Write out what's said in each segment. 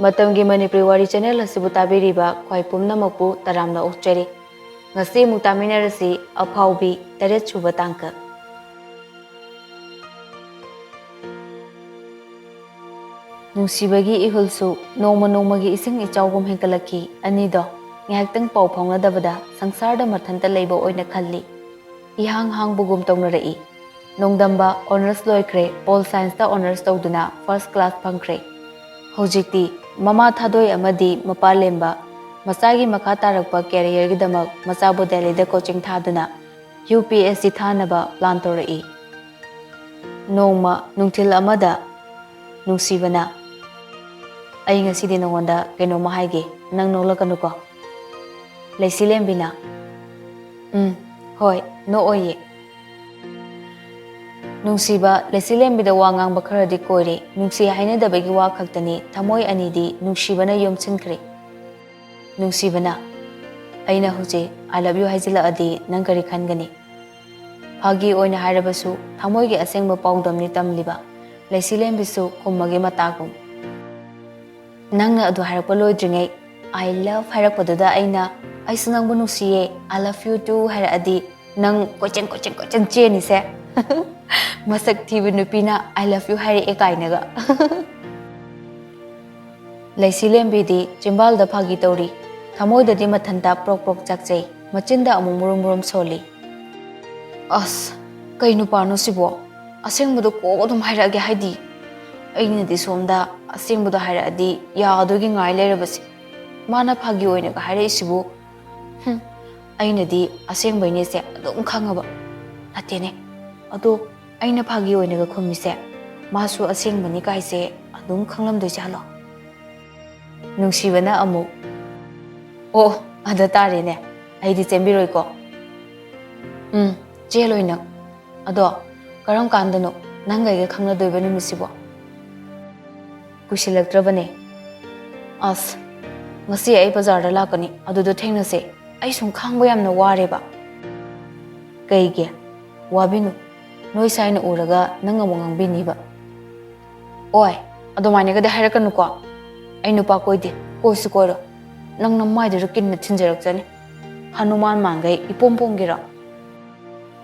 Matamgi Manipuri Wari channel asibu tabiriba khwai pumnamakpu taramna okchari. Ngasi mutaminarasi Aphaobi taret suba tangka. Nungsibagi ihulsu nongmagi ising ichawgum hengkalaki anido ngahaktang pau phawngadabada sangsarda mathanta leiba oina khalli. Ihang bugum tongnarai. Nongdamba honors loikre Pol Science ta honors tawduna first class phangkre. Hojikti mama thadoi amadi mapa lemba masagi makha tarakpa career gi damak masabu Delhi da coaching thaduna UPSC thanaba plan torai. Nongma nungthil amada nungsibana ai ngasidi nongonda keno mahaige nang nolakanu ko leisilembina hoi no oye nungsiba leisilembida wangang bakharadi koire nungsi haina dabagi wa khaktani thamoi anidi nungsibana yomchinkre nungsibana aina huje I love you haizila adi nang kari khangani phagi oina harabasu thamoi gi asengba paudamni tamliba leisilembisu kummagi matagum nangna adu harakpa loidringai I love harakpaduda aina aisu nangbu nungsiye I love you too haradi nang kochen cheni se masak thibu nupina I love you hari ekainaga leisilembidi chimbalda phagi tawri thamoidadi mathanta prok chakchei machinda amu murum soli as kainu pano sibo asengbudu ko odum hairage haidi aina di somda asengbudu hairadi yadogi ngai lerabasi mana phagi oina ga haire sibo aina di asengbaine se adum khangaba atene ado aina phagi oina ga khomise masu asengbani kaise adum khanglamdoi jalo nungsibana amu oh ada tarine aidi chembiroi ko jeloina ado karam kandano nangai ga khangna doiba nimisibo kushilaktrabane as ngasi ai bazar da lakani adudo thengnase ai sum khangba yamna wareba kaige wabinu noi saina uraga nanga mongang biniba oi adomane ga da harakanu ko ai nupa koide koisu koiro nang namai da rukin thinjarak jani hanuman mangai ipomponggira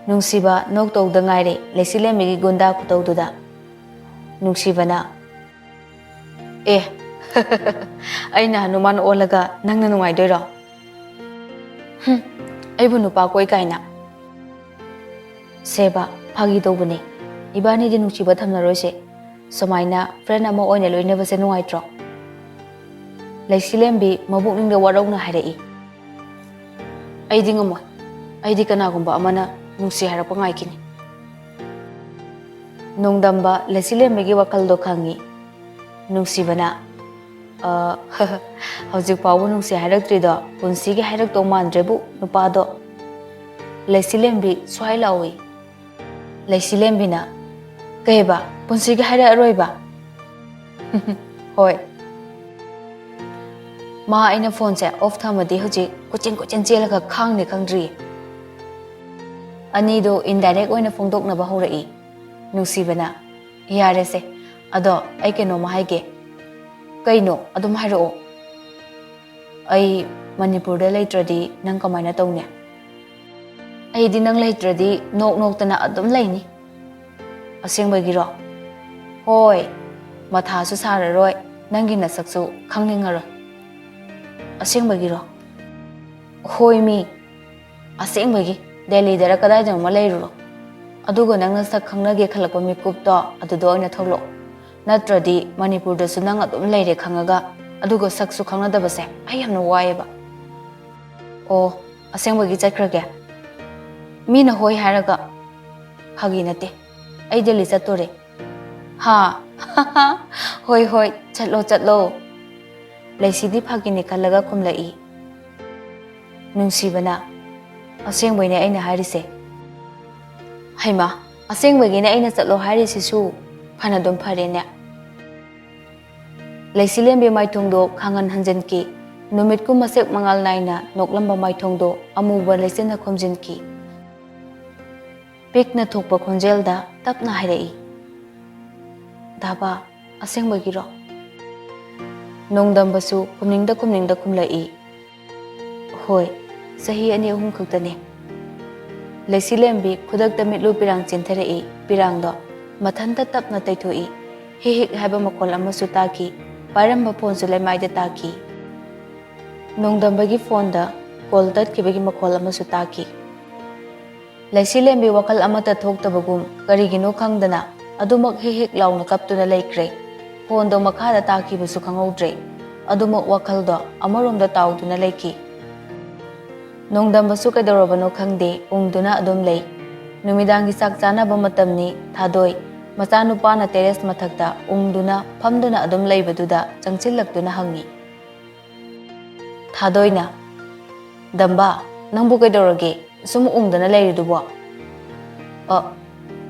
nungsiba nok tawda ngaire leisilemi gi gonda khutawduda nungsibana aina hanuman olaga nangna nungai doiro aibu nupa koi kaina seba phagi tawbane ibani di nungsiba thamna roise somaina friend ama oina loina base nungai tro leisilembi mabuk ningda warau na harai aidi ngamo aidi kana gumba amana nungsi harapa ngai kini nongdamba leisilemi gi wakaldo khangi nungsibana hojik pawu nungsi haraktrido punsi gi harak to mandrebu nupado leisilembi swailawi leisilembina kaiba punsi gi hara aroiba hoi ma aina phone se off thamadi hoji kochen chelaga khangni khangdri anido indirect oina phongdokna ba horai nungsibana yare se ado ai keno ma haige kaino adum hairo ai manipur da leitradi nang kamaina tawne ai di nang leitradi nok tana adum leini asengbagiro hoi matha su sararoi nangi nasaksu khangningaroi asengbagiro hoi mi asengbagi Delhi dara kadai jang ma leiruro adugo nangna sak khangnage khalakpa mikup to adudo oina tholo natradi manipur da su nang adum leire khangaga adugo saksu khangna base ai yamna waiba o asengbagi chakhrage mina hoi haraga phagi nate ai Delhi chatore ha hoi chatlo leisidi phagi ne khalaga khumlai nungsibana asengbaine aina harise haima asengbaine aina chatlo harise su phana dom pharene leisilembe maithongdo khangan hanjenki numit ku masek mangal naina noklamba maithongdo amuba leisena khomjinki pikna thokpa khonjelda tapna hairei daba asengbagiro Nongdambasu kumningda kumlai. Hoi, sahi ani ahum khaktani. Laisilembi khudakta mitlu pirang chinthare pirang do mathanta tapna taithoi hik haiba makol amasu taki paramba phone su lai maida taki. Nongdambagi phone da call tat kibagi makol amasu taki. Laisilembi wakal amata thoktabagum karigino khangdana adumak hik launa kaptuna laikre phone do makhada taki basu khangaudre adumak wakal do amarom da tawduna laiki. Nongdambasu kaidorobano khangde ungduna adum lei numidangi sak chanaba matamni thadoi machanupana terrace mathakta ungduna phamduna adum leibaduda changchillaktuna hangi. Thadoina Damba nangbu kaidorage sum ungdana leiridubo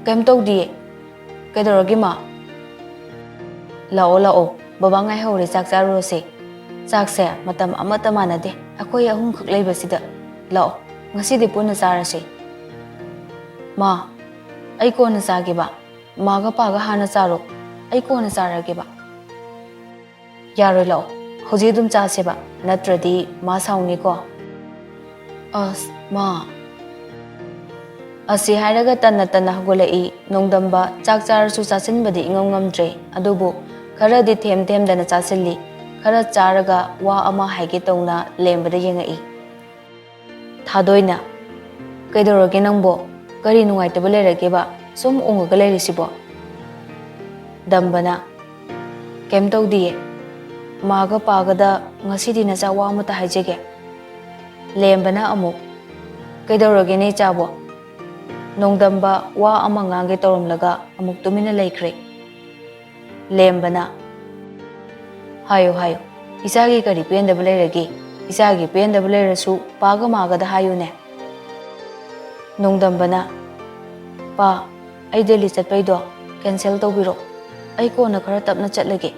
kem tawdi kaidorage ma lao baba ngai hore sak charose sakse matam amata manade akoi ahum khak leibasida lao ngasi de puna charase ma ai ko na sage ba maga paga hana charo ai ko na charage ba yaroi lao hoji dum chase ba natradi ma sauni ko ma asi hairaga tanna hagolai nongdamba chak charsu chasinbadi ngamdre adubu kharadi them dana chasilli khara charaga wa ama haige tawna lembada yengai. Thadoina kaidoroge nangbo kari nungai tabale rage ba sum unga galerisibo. Dambana kem tawdiye maga pagada ngasidi na cha wa mata haijege. Lembana amuk kaidoroge ne chabo nongdamba wa ama ngange tawromlaga amuk tumina laikre. Lembana hayo isagi kari pendabale rage isagi pendabale rasu paga magada hayune. Nongdambana pa ai Delhi chatpaido cancel tawbiro ai ko na khara tapna chatlage.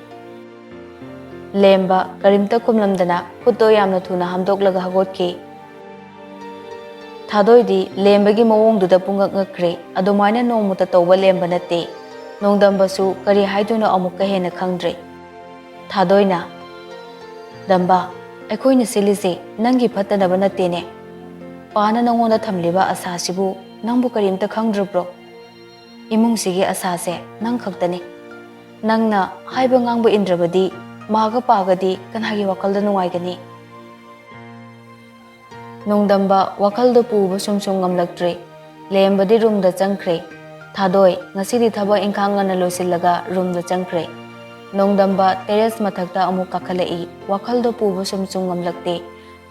Lemba karimta kumlamdana khutto yamna thuna hamdoklaga hagotke. Thadoidi lembagi mawongduda pungak ngakre adumaina nongmuta tawba lemba natte nongdambasu kari haiduna amukka hena khangdre. Thadoina Damba aikoina silise nangi phatanaba nattene pana nangonda thamliba asasibu nangbu karimta khangdrubro imungsigi asase nang khaktani nangna haiba ngangbu indrabadi maga pagadi kanhagi wakalda nungaigani. Nongdamba wakalda puba sumsum ngamlaktre lembadi roomda changkre. Thadoi ngasidi thaba ingkhangana loisillaga roomda changkre. Nongdamba terrace mathakta amu kakhalai wakhaldo puba sumsum ngamlakte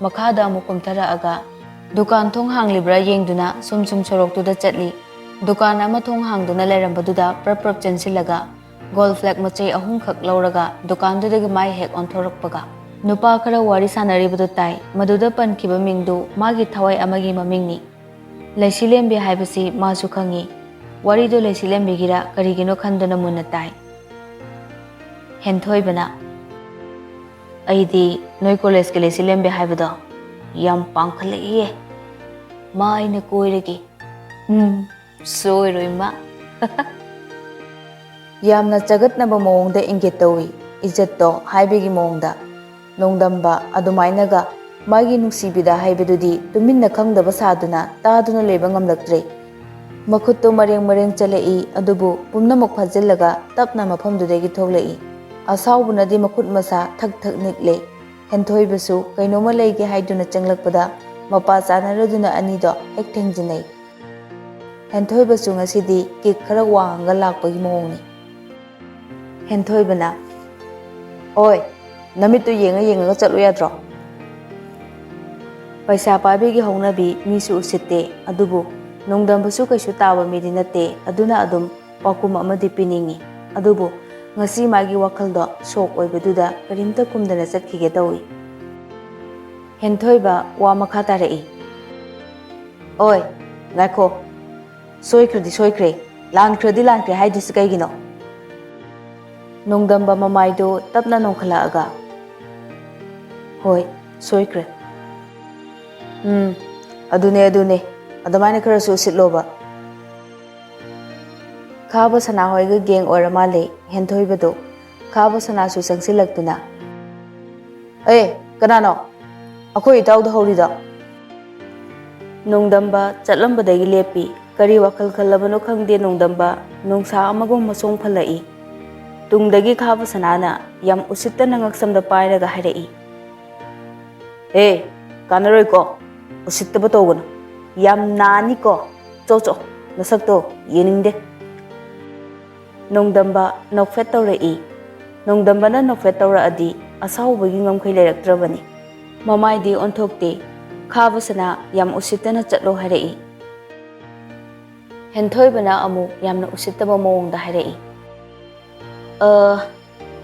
makhada amu kumthara aga dukan thong hanglibra yengduna sumsum soroktuda chatli. Dukan ama thong hangduna lerambaduda prap chansilaga gold flag machai ahum khak lauraga dukandudagi mai hek onthorakpaga nupa khara wari sanaribadu tai maduda pankhiba mingdu magi thawai amagi mamingni. Laisilembi haibasi masu khangi warido laisilembigira karigino khanduna munna tai. Hentoibana aidi noi college ke laisilembi haibado yam pangkhale ma aina koiragi soiroi ma yamna chagatnaba mawongda ingit tawi ijatto haibegi mawongda nongdamba adumainaga magi nuksibida haibadudi tuminna khangdaba saduna taduna leba ngamlaktre. Makhutto mareng chalai adubu pumnamak phajillaga tapna mafamdudagi thoklai. Asaubunadi makhut masa thak nikle. Henthoibasu kainoma leige haiduna changlakpada mapa chanaraduna anido hek thengjinai. Henthoibasu ngasidi kik khara wanga lakpagi mawongni. Henthoibana oi namittu yenga chatlu yadro. Paisa pabigi hongnabi misu usitte adubu nongdambasu kaisu taba midi natte aduna adum pakum amadi piningi adubu ngasi magi wakhaldo sok oibaduda karimta kumdana chatkhige tawi. Henthoiba wa makha tarai oi ngakho soikhre lankre haidis kaigino. Nongdamba mamaido tapna nongkhala aga hoi soikre adune adamaina khara su sitloba khaba sana hoiga geng oramale henthoibado khaba sana su sangsilaktuna Kanano? Ako itaw da hawrida. Nungdamba chatlambadagi lepi. Kari wakal khalabano khangde nungdamba nungsa amagong masong phalai. Tungdagi khaba sanana yam usitta nangaksamda pairaga harai. Kanaroi ko. Usitta batogano. Yam nani ko. Cho. Nasakto yeningde. Nungdamba nokfet tawrai. Nungdamba na nokfet tawra adi asawbagi ngamkhai leiraktrabani. Mamaidi onthokte khaba sana yam usittana chatlo harai. Henthoi bana amu yamna usittaba mawongda harai.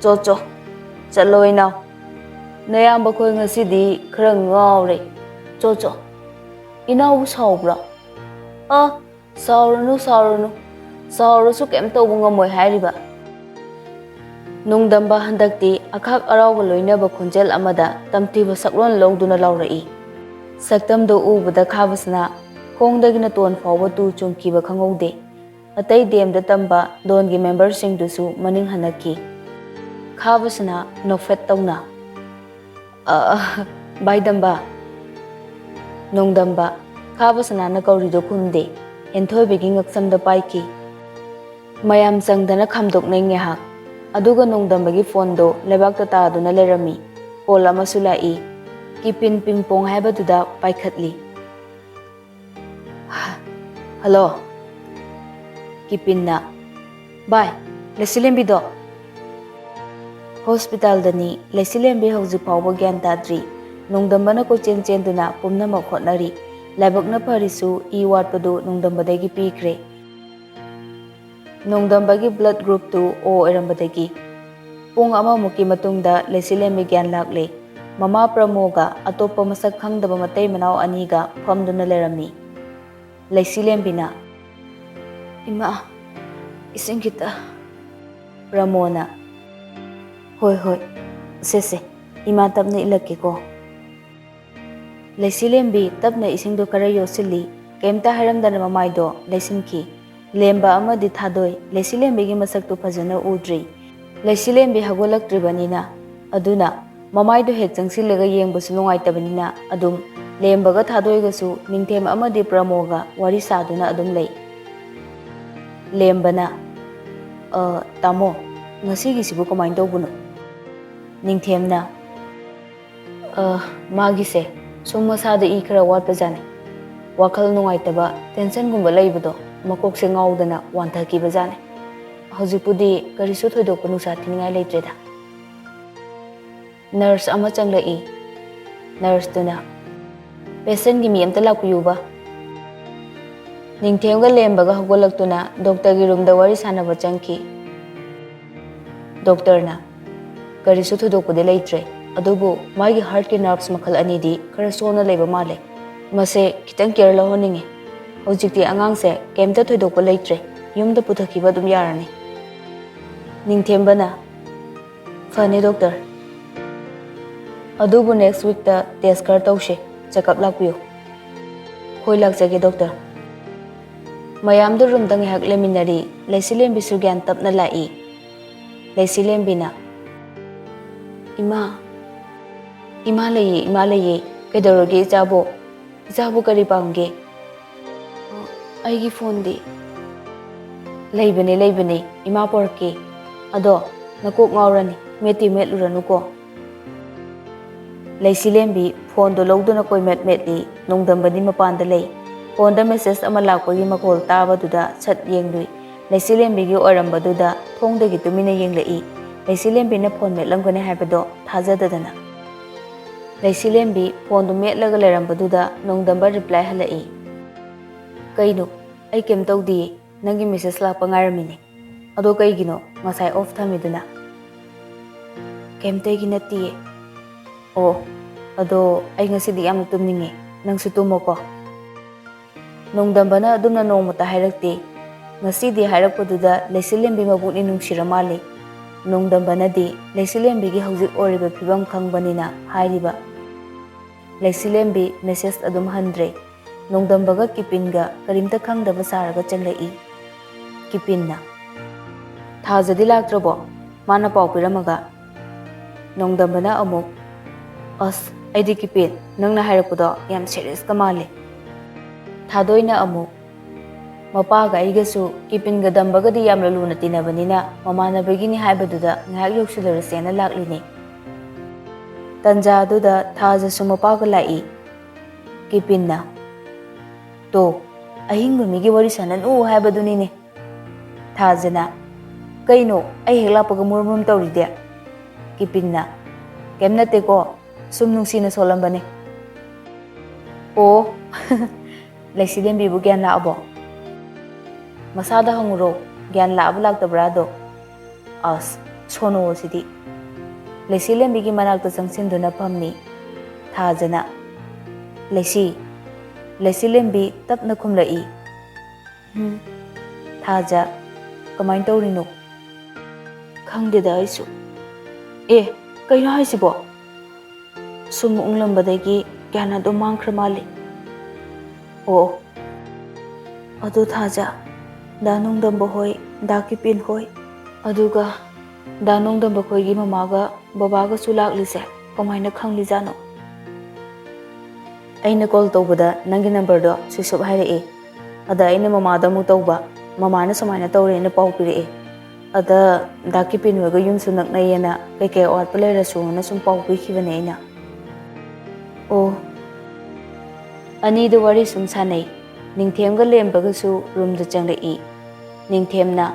Cho. Chatloi naw. Nayamba khoi ngasidi khara ngawre. Cho. Inaw sawbra. Sauranu. Saurasu kem tawba ngamoi hairiba. Nungdamba handakti akhak arauga loinaba khonjel amada tamtiba saklon longduna laurai. Saktamdo ubada khabasna khongdagina ton fawba tu chungkiba khangaude. Atai demda tamba dongi member singdusu maning hanaki. Khabasna nofet tawna. Baidamba. Nungdamba khabasna na kaurido khumde. Henthoi begi ngaksamda paiki. Mayam sangdana khamdoknai ngehak. Aduga nungdambagi fondo lebakta taaduna lerami. Call amasu lai. Kipin pingpong haibatuda paikhatli. Hello. Kipin na. Bye. Lesilembi do. Hospital dani lesilembi hauzik phawba gyan tadri. Nungdambana ko chen duna pumna makhotnari. Laibakna parisu watpadu nungdambadagi pikre. Nungdambagi blood group 2 O erambadagi. Pung amamuki matungda lesilembi gyan lakle. Mama Pramoga atopa masak khangdaba matay manaw aniga famduna lerami. Lesilembi na. Ima, ising kita. Ramona. Hoy. Sese, ima tabna ilaki ko. Lesilembi tabna isingdo karayo sili. Kemta haramdana mamaydo lesinki. Lemba amadi thadoi lesilembi gi masaktu phajana udri. Lesilembi hagolaktribanina. Aduna mamaydo hek changsilaga yengbasu nungaitabinina adum lembaga thadoigasu ningthem amadi Pramoga wari saduna adum lei. Lembana tamo ngasigi sibu kamain tawbuno. Ningthemna magise summa sada khara watpajane. Wakal nungaitaba tension gumba leibado makokse ngaudana wanthaki bajane. Hojipudi karisu thoidokpa nusa thiningai leitreda. Nurse ama changlai. Nurse tuna patient gi mi amta lakuyuba. Ningthemga lembaga hogolaktuna doctor gi room da wari sanaba changki. Doctor na karisu thudokpade leitre adubu magi heart ki nerves makhal ani di khara sona leiba male. Mase kitang care lahoninge. Hojikti angangse kemta thoidokpa leitre yumda puthakiba dum yarani. Ningthembana fane doctor. Adubu next week ta test kar tawse check up lakpiyo. Hoi lakjage doctor. Mayamdu room dang hak leminari lesilembi sugyan tapna lai. Lesilembi na. Ima laye kedoroge jabo kari pamge. Aigi phone di. Leibane ima porke. Ado nakok ngaurani meti metluranu ko. Lesilembi phone do logduna koi metli nongdambani mapanda lei. Phone da message ama lakpagi makol tabaduda chat yenglui. Lesilembi gi orambaduda thongdagi tumina yenglai. Lesilembi na phone metlamgane haibado thajadadana. Lesilembi phone do metlaga lerambaduda nongdamba reply halai. Kaino ai kem tawdi nangi message lakpa ngaramine. Ado kaigino ngasai off thamiduna. Kemtegi nati. Oh, ado ay ngasidi yamna tumninge nangsu tumo ko. Nongdambana adumna nongmata hairakti. Ngasidi hairakpaduda lesilembi mabukni nungsiramali. Nongdambana di lesilembi gi hauzik oriba phibam khangbanina hairiba. Lesilembi message adum handre. Nongdambaga kipinga karimta khangdaba saraga changlai. Kipinna thajadi laktrabo mana pau piramaga. Nongdambana amuk ꯑꯁ ꯑꯩꯗꯤ ꯀꯤꯄꯤꯟ ꯅꯪꯅ ꯍꯥꯏꯔꯛꯄꯗꯣ ꯌꯥꯝ ꯁꯦꯔꯤꯌꯁꯀ ꯃꯥꯜꯂꯦ ꯊꯥꯗꯣꯏꯅ ꯑꯃꯨꯛ ꯃꯄꯥꯒ ꯑꯩꯒꯁꯨ ꯀꯤꯄꯤꯟꯒ ꯗꯝꯕꯒꯗꯤ ꯌꯥꯝꯅ ꯂꯨꯅ ꯇꯤꯟꯅꯕꯅꯤꯅ ꯃꯃꯥꯟꯅꯕꯒꯤꯅꯤ ꯍꯥꯏꯕꯗꯨꯗ ꯉꯥꯏꯍꯥꯛ ꯌꯧꯁꯤꯜꯂꯨꯔꯁꯦꯅ ꯂꯥꯛꯂꯤꯅꯤ ꯇꯟꯖꯥ ꯑꯗꯨꯗ ꯊꯥꯖꯁꯨ ꯃꯄꯥꯒ ꯂꯥꯛꯏ ꯀꯤꯄꯤꯟꯅ ꯇꯣ ꯑꯍꯤꯡꯕ ꯃꯤꯒꯤ ꯋꯥꯔꯤ ꯁꯥꯟꯅꯅꯨ ꯍꯥꯏꯕꯗꯨꯅꯤꯅꯦ ꯊꯥꯖꯅ ꯀꯩꯅꯣ ꯑꯩ ꯍꯦꯛ ꯂꯥꯛꯄꯒ ꯃꯨꯔꯨꯝ ꯃꯨꯔꯨꯝ ꯇꯧꯔꯤꯗꯦ ꯀꯤꯄꯤꯟꯅ ꯀꯩꯝ ꯅꯠꯇꯦꯀꯣ ꯁꯨꯝ ꯅꯨꯡꯁꯤꯅ ꯁꯣꯜꯂꯝꯕꯅꯦ ꯑꯣ ꯂꯩꯁꯤꯂꯦꯝꯕꯤꯕꯨ ꯒ꯭ꯌꯥꯟ ꯂꯥꯛꯑꯕꯣ ꯃꯁꯥꯗ ꯍꯪꯉꯨꯔꯣ ꯒ꯭ꯌꯥꯟ ꯂꯥꯛꯑꯕ ꯂꯥꯛꯇꯕ꯭ꯔꯥꯗꯣ ꯑꯁ ꯁꯣꯅꯣ ꯑꯁꯤꯗꯤ ꯂꯩꯁꯤꯂꯦꯝꯕꯤꯒꯤ ꯃꯅꯥꯛꯇ ꯆꯪꯁꯤꯟꯗꯨꯅ ꯐꯝꯃꯤ ꯊꯥꯖꯅ ꯂꯩꯁꯤꯂꯦꯝꯕꯤ ꯇꯞꯅ ꯈꯨꯝꯂꯛꯏ ꯊꯥꯖ ꯀꯃꯥꯏꯅ ꯇꯧꯔꯤꯅꯣ ꯈꯪꯗꯦꯗ ꯑꯩꯁꯨ ꯀꯩꯅꯣ ꯍꯥꯏꯁꯤꯕꯣ ꯁꯨꯝ ꯎꯪꯂꯝꯕꯗꯒꯤ ꯒ꯭ꯌꯥꯟ ꯑꯗꯨꯝ ꯃꯥꯡꯈ꯭ꯔ ꯃꯥꯜꯂꯤ ꯑꯣ ꯑꯗꯨ ꯊꯥꯖ ꯗꯥ ꯅꯣꯡꯗꯝꯕ ꯍꯣꯏ ꯗꯥ ꯀꯤꯄꯤꯟ ꯍꯣꯏ ꯑꯗꯨꯒ ꯗꯥ ꯅꯣꯡꯗꯝꯕ ꯈꯣꯏꯒꯤ ꯃꯃꯥꯒ ꯕꯕꯥꯒꯁꯨ ꯂꯥꯛꯂꯤꯁꯦ ꯀꯃꯥꯏꯅ ꯈꯪꯂꯤꯖꯥꯠꯅꯣ ꯑꯩꯅ ꯀꯣꯜ ꯇꯧꯕꯗ ꯅꯪꯒꯤ ꯅꯝꯕꯔꯗꯣ ꯁ꯭ꯋꯤꯆ ꯑꯣꯐ ꯍꯥꯏꯔꯛꯑꯦ ꯑꯗ ꯑꯩꯅ ꯃꯃꯥꯗ ꯑꯃꯨꯛ ꯇꯧꯕ ꯃꯃꯥꯅ ꯁꯨꯃꯥꯏꯅ ꯇꯧꯔꯦꯅ ꯄꯥꯎ ꯄꯤꯔꯛꯑꯦ ꯑꯗ ꯗꯥ ꯀꯤꯄꯤꯟ ꯍꯣꯏꯒ ꯌꯨꯝꯁꯨ ꯅꯛꯅꯩꯌꯦꯅ ꯀꯩꯀꯩ ꯑꯋꯥꯠꯄ ꯂꯩꯔꯁꯨꯅ ꯁꯨꯝ ꯄꯥꯎ ꯄꯤꯈꯤꯕꯅꯦ ꯑꯩꯅ ꯑꯣ ꯑꯅꯤꯗꯨ ꯋꯥꯔꯤ ꯁꯨꯝ ꯁꯥꯟꯅꯩ ꯅꯤꯡꯊꯦꯝꯒ ꯂꯦꯝꯕꯒꯁꯨ ꯔꯨꯝꯗ ꯆꯪꯂꯛꯏ ꯅꯤꯡꯊꯦꯝꯅ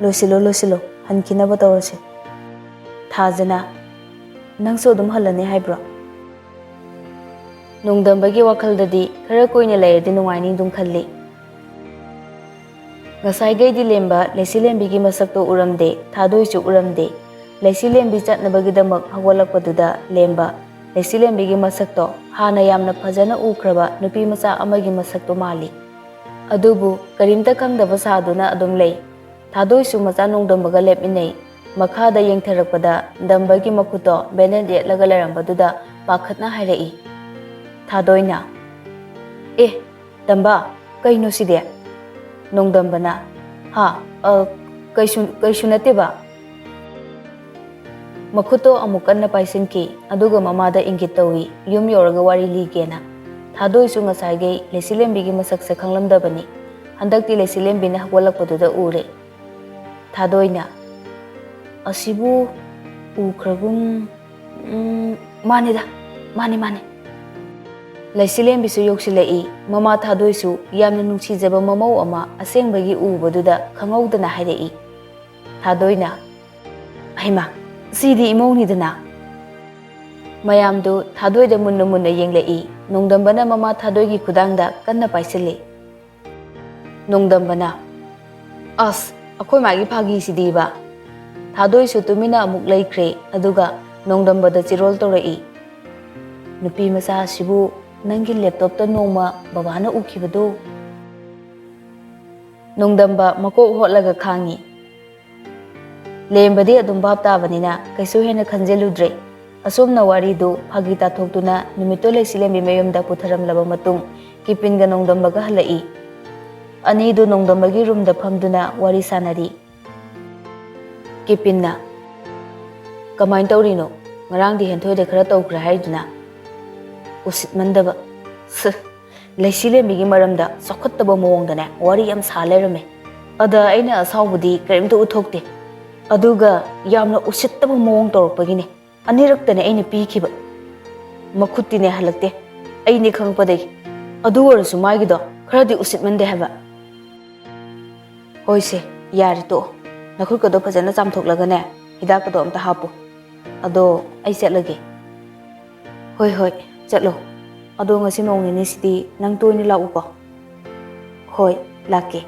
ꯂꯣꯏꯁꯤꯜꯂꯣ ꯍꯟꯈꯤꯅꯕ ꯇꯧꯔꯁꯦ ꯊꯥꯖꯅ ꯅꯪꯁꯨ ꯑꯗꯨꯝ ꯍꯜꯂꯅꯤ ꯍꯥꯏꯕ꯭ꯔꯣ ꯅꯣꯡꯗꯝꯕꯒꯤ ꯋꯥꯈꯜꯗꯗꯤ ꯈꯔ ꯀꯨꯏꯅ ꯂꯩꯔꯗꯤ ꯅꯨꯡꯉꯥꯏꯅꯤ ꯑꯗꯨꯝ ꯈꯜꯂꯤ ꯉꯁꯥꯏꯒꯩꯗꯤ ꯂꯦꯝꯕ ꯂꯩꯁꯤꯂꯦꯝꯕꯤꯒꯤ ꯃꯁꯛꯇꯣ ꯎꯔꯝꯗꯦ ꯊꯥꯗꯣꯏꯁꯨ ꯎꯔꯝꯗꯦ ꯂꯩꯁꯤꯂꯦꯝꯕꯤ ꯆꯠꯅꯕꯒꯤꯗꯃꯛ ꯍꯧꯒꯠꯂꯛꯄꯗꯨꯗ ꯂꯦꯝꯕ ꯂꯩꯁꯤꯂꯦꯝꯕꯤꯒꯤ ꯃꯁꯛꯇꯣ ꯍꯥꯟꯅ ꯌꯥꯝꯅ ꯐꯖꯅ ꯎꯈ꯭ꯔꯕ ꯅꯨꯄꯤ ꯃꯆꯥ ꯑꯃꯒꯤ ꯃꯁꯛꯇꯣ ꯃꯥꯜꯂꯤ ꯑꯗꯨꯕꯨ ꯀꯔꯤꯝꯇ ꯈꯪꯗꯕ ꯁꯥꯗꯨꯅ ꯑꯗꯨꯝ ꯂꯩ ꯊꯥꯗꯣꯏꯁꯨ ꯃꯆꯥ ꯅꯣꯡꯗꯝꯕꯒ ꯂꯦꯞꯃꯤꯟꯅꯩ ꯃꯈꯥꯗ ꯌꯦꯡꯊꯔꯛꯄꯗ ꯗꯝꯕꯒꯤ ꯃꯈꯨꯠꯇꯣ ꯕꯦꯅꯦꯠ ꯌꯦꯠꯂꯒ ꯂꯩꯔꯝꯕꯗꯨꯗ ꯄꯥꯈꯠꯅ ꯍꯥꯏꯔꯛꯏ ꯊꯥꯗꯣꯏꯅ ꯗꯝꯕ ꯀꯩꯅꯣ ꯁꯤꯗꯤ ꯅꯣꯡꯗꯝꯕꯅ ꯀꯩꯁꯨ ꯅꯠꯇꯦꯕ ꯃꯈꯨꯠꯇꯣ ꯑꯃꯨꯛ ꯀꯟꯅ ꯄꯥꯏꯁꯤꯟꯈꯤ ꯑꯗꯨꯒ ꯃꯃꯥꯗ ꯏꯪꯒꯤꯠ ꯇꯧꯏ ꯌꯨꯝ ꯌꯧꯔꯒ ꯋꯥꯔꯤ ꯂꯤꯒꯦꯅ ꯊꯥꯗꯣꯏꯁꯨ ꯉꯁꯥꯏꯒꯩ ꯂꯩꯁꯤꯂꯦꯝꯕꯤꯒꯤ ꯃꯁꯛꯁꯦ ꯈꯪꯂꯝꯗꯕꯅꯤ ꯍꯟꯗꯛꯇꯤ ꯂꯩꯁꯤꯂꯦꯝꯕꯤꯅ ꯍꯧꯒꯠꯂꯛꯄꯗꯨꯗ ꯎꯔꯦ ꯊꯥꯗꯣꯏꯅ ꯑꯁꯤꯕꯨ ꯎꯈ꯭ꯔꯒꯨꯝ ꯃꯥꯅꯤ ꯂꯩꯁꯤꯂꯦꯝꯕꯤꯁꯨ ꯌꯧꯁꯤꯜꯂꯛꯏ ꯃꯃꯥ ꯊꯥꯗꯣꯏꯁꯨ ꯌꯥꯝꯅ ꯅꯨꯡꯁꯤꯖꯕ ꯃꯃꯧ ꯑꯃ ꯑꯁꯦꯡꯕꯒꯤ ꯎꯕꯗꯨꯗ ꯈꯪꯍꯧꯗꯅ ꯍꯥꯏꯔꯛꯏ ꯊꯥꯗꯣꯏꯅ ꯍꯩꯃꯥ ꯁꯤꯗꯤ ꯏꯃꯧꯅꯤꯗꯅ ꯃꯌꯥꯝꯗꯨ ꯊꯥꯗꯣꯏꯗ ꯃꯨꯟꯅ ꯌꯦꯡꯂꯛꯏ ꯅꯣꯡꯗꯝꯕꯅ ꯃꯃꯥ ꯊꯥꯗꯣꯏꯒꯤ ꯈꯨꯗꯥꯡꯗ ꯀꯟꯅ ꯄꯥꯏꯁꯤꯜꯂꯤ ꯅꯣꯡꯗꯝꯕꯅ ꯑꯁ ꯑꯩꯈꯣꯏ ꯃꯥꯒꯤ ꯐꯥꯒꯤꯁꯤꯗꯤꯕ ꯊꯥꯗꯣꯏꯁꯨ ꯇꯨꯃꯤꯟꯅ ꯑꯃꯨꯛ ꯂꯩꯈ꯭ꯔꯦ ꯑꯗꯨꯒ ꯅꯣꯡꯗꯝꯕꯗ ꯆꯤꯔꯣꯜ ꯇꯧꯔꯛꯏ ꯅꯨꯄꯤ ꯃꯆꯥ ꯑꯁꯤꯕꯨ ꯅꯪꯒꯤ ꯂꯦꯞꯇꯣꯞꯇ ꯅꯣꯡꯃ ꯕꯕꯥꯅ ꯎꯈꯤꯕꯗꯣ ꯅꯣꯡꯗꯝꯕ ꯃꯀꯣꯛ ꯍꯣꯠꯂꯒ ꯈꯥꯡꯉꯤ ꯂꯦꯝꯕꯗꯤ ꯑꯗꯨꯝ ꯚꯥꯞ ꯇꯥꯕꯅꯤꯅ ꯀꯩꯁꯨ ꯍꯦꯟꯅ ꯈꯟꯖꯤꯜꯂꯨꯗ꯭ꯔꯦ ꯑꯁꯣꯝꯅ ꯋꯥꯔꯤꯗꯨ ꯐꯥꯒꯤ ꯇꯥꯊꯣꯛꯇꯨꯅ ꯅꯨꯃꯤꯠꯇꯣ ꯂꯩꯁꯤꯂꯦꯝꯕꯤ ꯃꯌꯨꯝꯗ ꯄꯨꯊꯔꯝꯂꯕ ꯃꯇꯨꯡ ꯀꯤꯄꯤꯟꯒ ꯅꯣꯡꯗꯝꯕꯒ ꯍꯜꯂꯛꯏ ꯑꯅꯤꯗꯨ ꯅꯣꯡꯗꯝꯕꯒꯤ ꯔꯨꯝꯗ ꯐꯝꯗꯨꯅ ꯋꯥꯔꯤ ꯁꯥꯟꯅꯔꯤ ꯀꯤꯄꯤꯟꯅ ꯀꯃꯥꯏꯅ ꯇꯧꯔꯤꯅꯣ ꯉꯔꯥꯡꯗꯤ ꯍꯦꯟꯊꯣꯏꯗ ꯈꯔ ꯇꯧꯈ꯭ꯔꯦ ꯍꯥꯏꯗꯨꯅ ꯎꯁꯤꯠꯃꯟꯗꯕ ꯂꯩꯁꯤꯂꯦꯝꯕꯤꯒꯤ ꯃꯔꯝꯗ ꯆꯥꯎꯈꯠꯇꯕ ꯃꯑꯣꯡꯗꯅꯦ ꯋꯥꯔꯤ ꯌꯥꯝ ꯁꯥ ꯂꯩꯔꯝꯃꯦ ꯑꯗ ꯑꯩꯅ ꯑꯁꯥꯎꯕꯗꯤ ꯀꯔꯤꯝꯇ ꯎꯠꯊꯣꯛꯇꯦ ꯑꯗꯨꯒ ꯌꯥꯝꯅ ꯎꯁꯤꯠꯇꯕ ꯃꯑꯣꯡ ꯇꯧꯔꯛꯄꯒꯤꯅꯦ ꯑꯅꯤꯔꯛꯇꯅꯦ ꯑꯩꯅ ꯄꯤꯈꯤꯕ ꯃꯈꯨꯠꯇꯤꯅꯦ ꯍꯜꯂꯛꯇꯦ ꯑꯩꯅꯦ ꯈꯪꯉꯛꯄꯗꯒꯤ ꯑꯗꯨ ꯑꯣꯏꯔꯁꯨ ꯃꯥꯒꯤꯗꯣ ꯈꯔꯗꯤ ꯎꯁꯤꯠꯃꯟꯗꯦ ꯍꯥꯏꯕ ꯍꯣꯏꯁꯦ ꯌꯥꯔꯦ ꯇꯣꯛꯑꯣ ꯅꯈꯨꯠꯀꯗꯣ ꯐꯖꯅ ꯆꯥꯝꯊꯣꯛꯂꯒꯅꯦ ꯍꯤꯗꯥꯛꯀꯗꯣ ꯑꯝꯇ ꯍꯥꯞꯄꯨ ꯑꯗꯣ ꯑꯩ ꯆꯠꯂꯒꯦ ꯍꯣꯏ ꯆꯠꯂꯣ ꯑꯗꯣ ꯉꯁꯤ ꯅꯣꯡ ꯅꯤꯅꯤꯁꯤꯗꯤ ꯅꯪ ꯇꯣꯏꯅ ꯂꯥꯛꯎꯀꯣ ꯍꯣꯏ ꯂꯥꯛꯀꯦ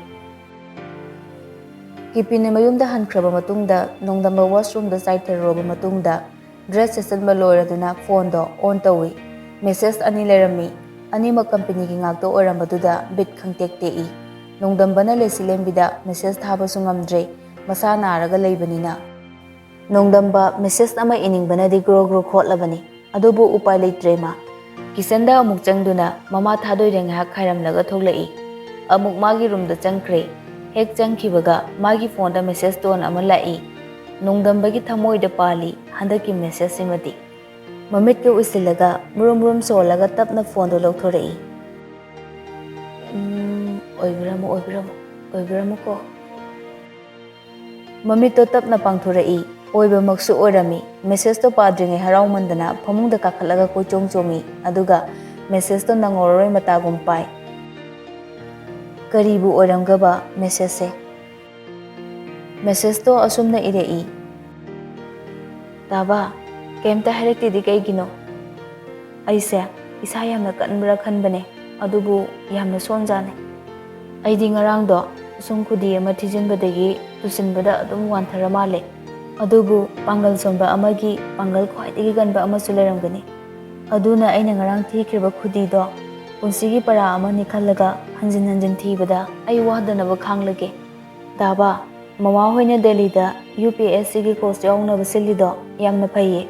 ꯀꯤꯄꯤꯟꯅ ꯃꯌꯨꯝꯗ ꯍꯟꯈ꯭ꯔꯕ ꯃꯇꯨꯡꯗ ꯅꯣꯡꯗꯝꯕ ꯋꯥꯁꯔꯨꯝꯗ ꯆꯥꯏꯊꯔꯨꯔꯕ ꯃꯇꯨꯡꯗ ꯗ꯭ꯔꯦꯁ ꯁꯦꯠꯆꯟꯕ ꯂꯣꯏꯔꯗꯨꯅ ꯐꯣꯟꯗꯣ ꯑꯣꯟ ꯇꯧꯏ ꯃꯦꯁꯦꯖ 2 ꯂꯩꯔꯝꯃꯤ ꯑꯅꯤꯃꯛ ꯀꯝꯄꯦꯅꯤꯒꯤ ꯉꯥꯛꯇ ꯑꯣꯏꯔꯝꯕꯗꯨꯗ ꯕꯤꯠ ꯈꯪꯇꯦꯛ ꯇꯦꯛꯏ ꯅꯣꯡꯗꯝꯕꯅ ꯂꯩꯁꯤꯂꯦꯝꯕꯤꯗ ꯃꯦꯁꯦꯖ ꯊꯥꯕꯁꯨ ꯉꯝꯗ꯭ꯔꯦ ꯃꯁꯥ ꯅꯥꯔꯒ ꯂꯩꯕꯅꯤꯅ ꯅꯣꯡꯗꯝꯕ ꯃꯦꯁꯦꯖ ꯑꯃ ꯏꯅꯤꯡꯕꯅꯗꯤ ꯒ꯭ꯔꯣ ꯈꯣꯠꯂꯕꯅꯤ ꯑꯗꯨꯕꯨ ꯎꯄꯥꯏ ꯂꯩꯇ꯭ꯔꯦ ꯃꯥ ꯀꯤꯆꯟꯗ ꯑꯃꯨꯛ ꯆꯪꯗꯨꯅ ꯃꯃꯥ ꯊꯥꯗꯣꯏꯗ ꯉꯥꯏꯍꯥꯛ ꯈꯥꯏꯔꯝꯂꯒ ꯊꯣꯛꯂꯛꯏ ꯑꯃꯨꯛ ꯃꯥꯒꯤ ꯔꯨꯝꯗ ꯆꯪꯈ꯭ꯔꯦ ꯍꯦꯛ ꯆꯪꯈꯤꯕꯒ ꯃꯥꯒꯤ ꯐꯣꯟꯗ ꯃꯦꯁꯦꯖ ꯇꯣꯟ ꯑꯃ ꯂꯥꯛꯏ ꯅꯣꯡꯗꯝꯕꯒꯤ ꯊꯃꯣꯏꯗ ꯄꯥꯜꯂꯤ ꯍꯟꯗꯛꯀꯤ ꯃꯦꯁꯦꯖꯁꯤꯃꯗꯤ Mamitka usilaga murum solaga tapna phone do lawthorei. Oibiramo ko. Mamito tapna pangthorei. Oiba maksu orami. Message to padringe harau mandana phamungda kakhalaga ko chongchongi. Aduga message to nangoroi matagum pai. Karibu oramgaba message se. Message to asumna irei. Taba kemta harekti di kaigino. Aise isa yamna kanbra khanbane. Adubu yamna sonjane. Aidi ngarang do sum khudi ama thijinbadagi tusinbada adum wanthara male. Adubu pangal somba amagi pangal khwaidagi ganba ama suleramgani. Aduna aina ngarang thikhriba khudi do punsigi para ama nikhallaga hanjin thibada ai wadanaba khanglage. Daba mama hoina Delhi da UPSC gi course yawnaba silido yamna phaye.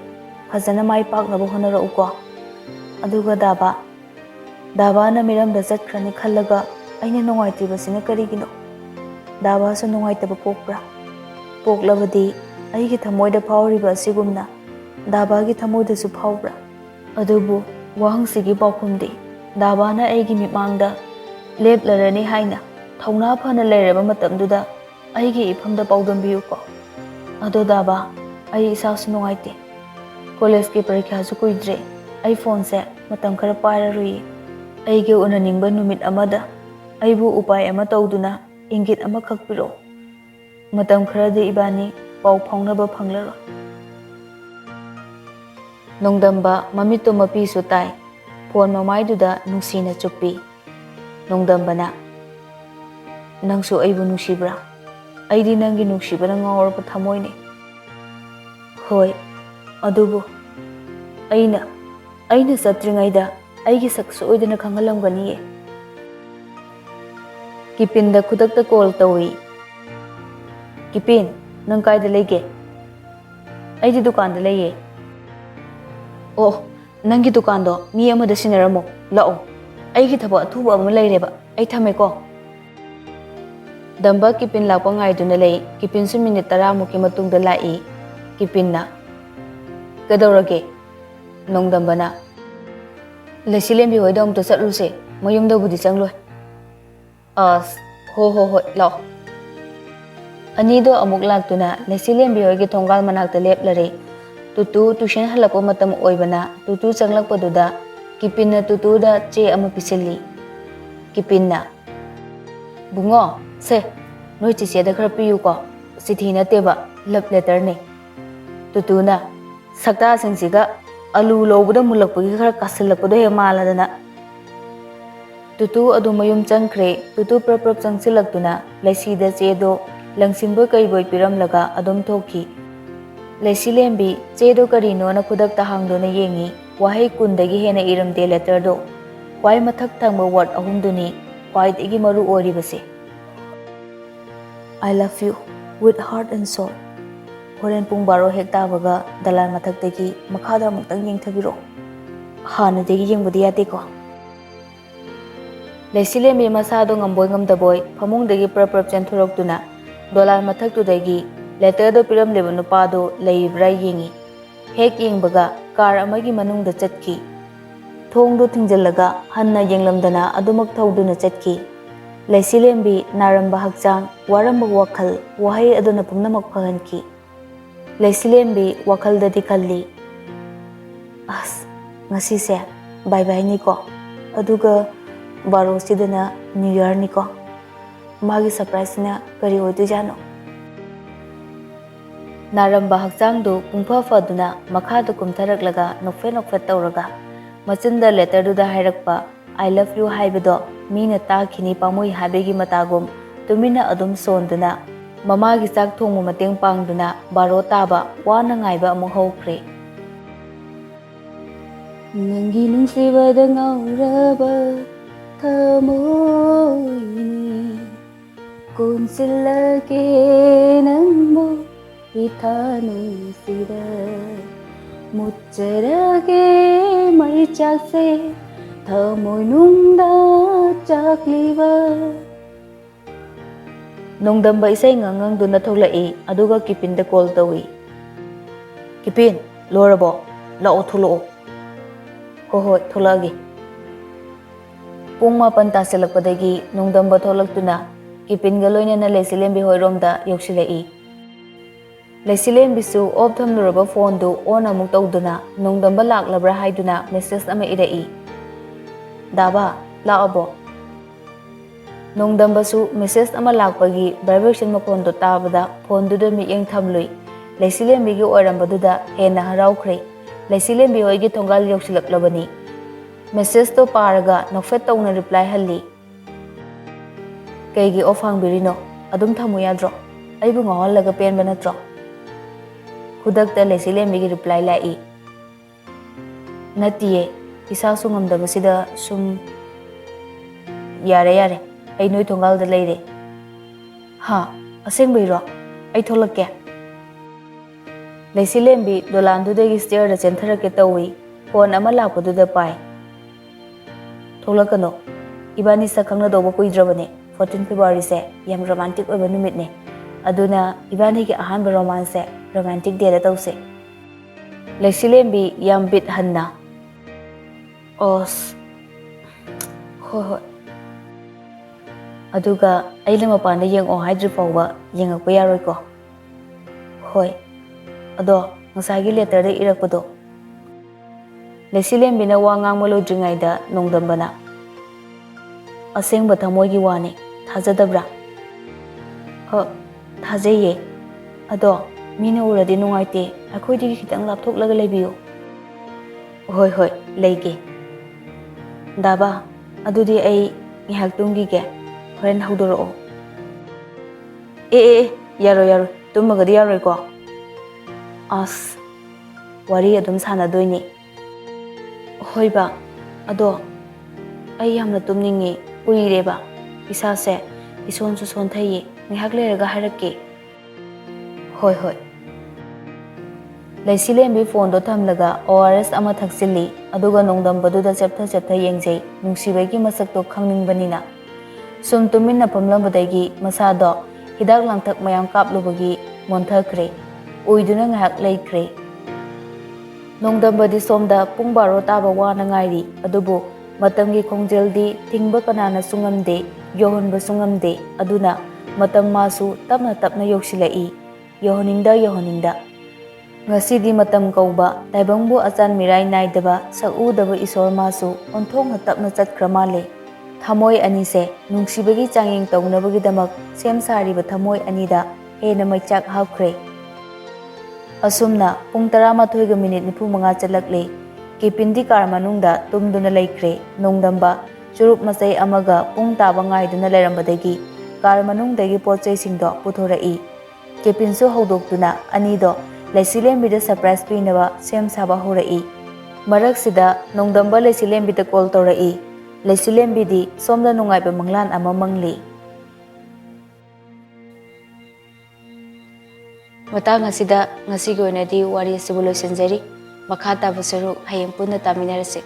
Fazana mai paknaba honara uko. Aduga daba na miram da satkrani khallaga aina nongaitiba sina karigino. Daba su nongaitaba pokbra. Poklabadi aigi thamoida phawriba asigumna daba gi thamoida su phawbra. Adubu wahangsigi paukhumdi daba na aigi mimangda leplarani haina thauna phana leiraba matamduda aigi ifamda paudambiyu ko. Ado daba ai isa su nongaite. College ki parikha su kuidre ai phone se matam khara pairarui. Aigi unaningba numit amada aibu upai ama tawduna ingit ama khakpiro. Matam kharadi ibani pau phaunaba phanglaro. Nongdamba mamito mapi su tai. Phone mamaiduda nungsina chuppi. Nongdambana nangsu aibu nungsibra. Aidi nangi nungsibana ngawraba thamoine. Hoi adubu aina satringaida aigi saksu oidana khangalamganiye. Kipinda khudakta call tawi. Kipin nang kaida lege? Aidi dukan da leye. Oh nangi dukan do mi amada sinaramo lao. Aigi thaba athuba ama leireba ai thameko. Damba Kipin lakpa ngaiduna lei. Kipin su minute 10 muki matungda lai. Kipin na kadawrage nongdambana lesilembi hoida amta chatluse mayumda budi changloi. Ho lao. Anido amuk laktuna lesilembi hoigi thongal manakta leplare. Tutu tuition halakpa matam oibana tutu changlakpaduda Kipinna tutu da che ama pisili. Kipinna bungo se noi chiche da khara piyu ko sithi na teba love letter ne. Tutuna sakta singsiga alu lobda mulakpagi khara kasilakpado he maladana. Tutu adu mayum changkre tutu prap changsilaktuna laisida chedo langsimbo kaiboi piramlaga adum thokhi. Laisilembi chedo karino na khudakta hangdona yengi wahai kundagi hena iramde letter do kwai mathak thangba word ahumduni kwai digi maru oribase. I love you with heart and soul. Horen pung baro hekta baga dalal mathak dagi makhada muktang yengthabiro. Hana dagi yengbudi yate ko. Laisilemi masado ngamboy ngamdaboy phamung dagi prap chenthurok dolal mathak tu dagi letter do piram leba nupa do leibra yengi. Hek yengbaga car amagi manung da chatki. Thong do thingjallaga hanna yenglamdana adumak thauduna chatki. Laisilembi naramba hakchang waramba wakhal wahai aduna pumnamak phahanki. Laisilembi wakhal dadi khalli. Ngasi se bye bye ni ko. Aduga baro sidana New Year ni ko. Magi surprise na kari oidu jano. Naramba hakchang do pungpha faduna makhada kumtharaklaga nokfe tawraga machinda letter du da hairakpa I love you haibado mina takhini pamoi habegi matagum tumina adum sonduna mamagi chak thongmu mateng pangduna baro taba wana ngaiba amu hokre. Nangi nungsibada ngauraba thamoini konsilage nangmo Ithanu sida mucharage mai chakse thamoi nungda chakliba. Nongdamba isai ngangang duna tholai aduga Kipin da call tawi. Kipin lorabo La'o thula'o. Hoi thula'agi. Pung mapan tasilakpadagi nungdamba tholak-tuna kipin galoy na Lesilembi hoiromda yoksilai. Lesilembisu off thamluraba phone du on amuk tawduna nungdamba laklabra haiduna message ama irai. Daba laabo. Nungdambasu message ama lakpagi vibration makhon do tabada phone du miyeng thamlui. Lesilembi gi oirambaduda henna haraukre. Lesilembi hoigi thongal yoksilaklabani. Message to paraga nokfet tawna reply halli. Kaigi off hangbirino adum thamu yadro. Aibu ngahollaga penba natro. Hudakta Lesilembi gi reply lai. Natiye isa su ngamdabasida sum yare ai noi thongal da leire. Ha asengbairo ai tholakke. Lesilembi dolandudagi stair da chentarake tawi phone ama lakpaduda pai. Tholakano ibani sa khangna doba kuidrabane 14 February se yam romantic oiba numit ne aduna ibani ki ahanba romance romantic day da tawse. Lesilembi yam bit hanna os hoi aduga ai lama panda yeng o hydri fawba yengakpa yaroi ko. Hoi ado ngasagi letter da irakpado. Lesilembi na wa ngangma lodringaida nongdambana asengba thamoigi wani thajadabra. Thajeye ado mina uradi nungaite akhoidi khitang lapthoklaga lebiyo. Hoi leige. Daba adudi ai ngihak tumgi ge horen haudoro. Yaro tumagadi yaroi ko. As wari adum sanadoini. Hoi ba ado ai yamna tumningi uireba isase ison su son thayi ngihak leraga harakke. Hoi Lesilembi phone do thamlaga ORS ama thaksilli aduga nongdambaduda cheptha yengjei nungsibagi masak to khangningbani sum tuminna pamlambadagi masado hidak langthak mayam kaplubagi monthakre uiduna ngahak leikre. Nongdambadi somda pung 12 taba wana ngairi adubu matamgi khongjeldi thingba kanana sungamde yohonba sungamde aduna matam masu tapna yoksilai yohoninda ngasidi matam kauba taibangbu achan mirai naidaba sakudaba isor masu onthongna tapna chatkramale. Thamoi anise nungsibagi changing tawnabagi damak sem sariba thamoi anida hena maichak hawkre. Asumna pung 12 minute 45 chalakle kipindi kar manungda tumduna laikre nongdamba churup masai amaga pung taba ngaiduna lerambadagi kar manungdagi pochai singdo puthorai. Kipinsu haudoktuna anido Lesilembi da surprise pinaba sem saba horai. Maraksida nongdamba Lesilembi da call torai. Lesilembi di somda nungaiba manglan ama mangli. Matang asida ngasi goinadi wari asibu loisanjari makha taba saru hayeng punna taminarase.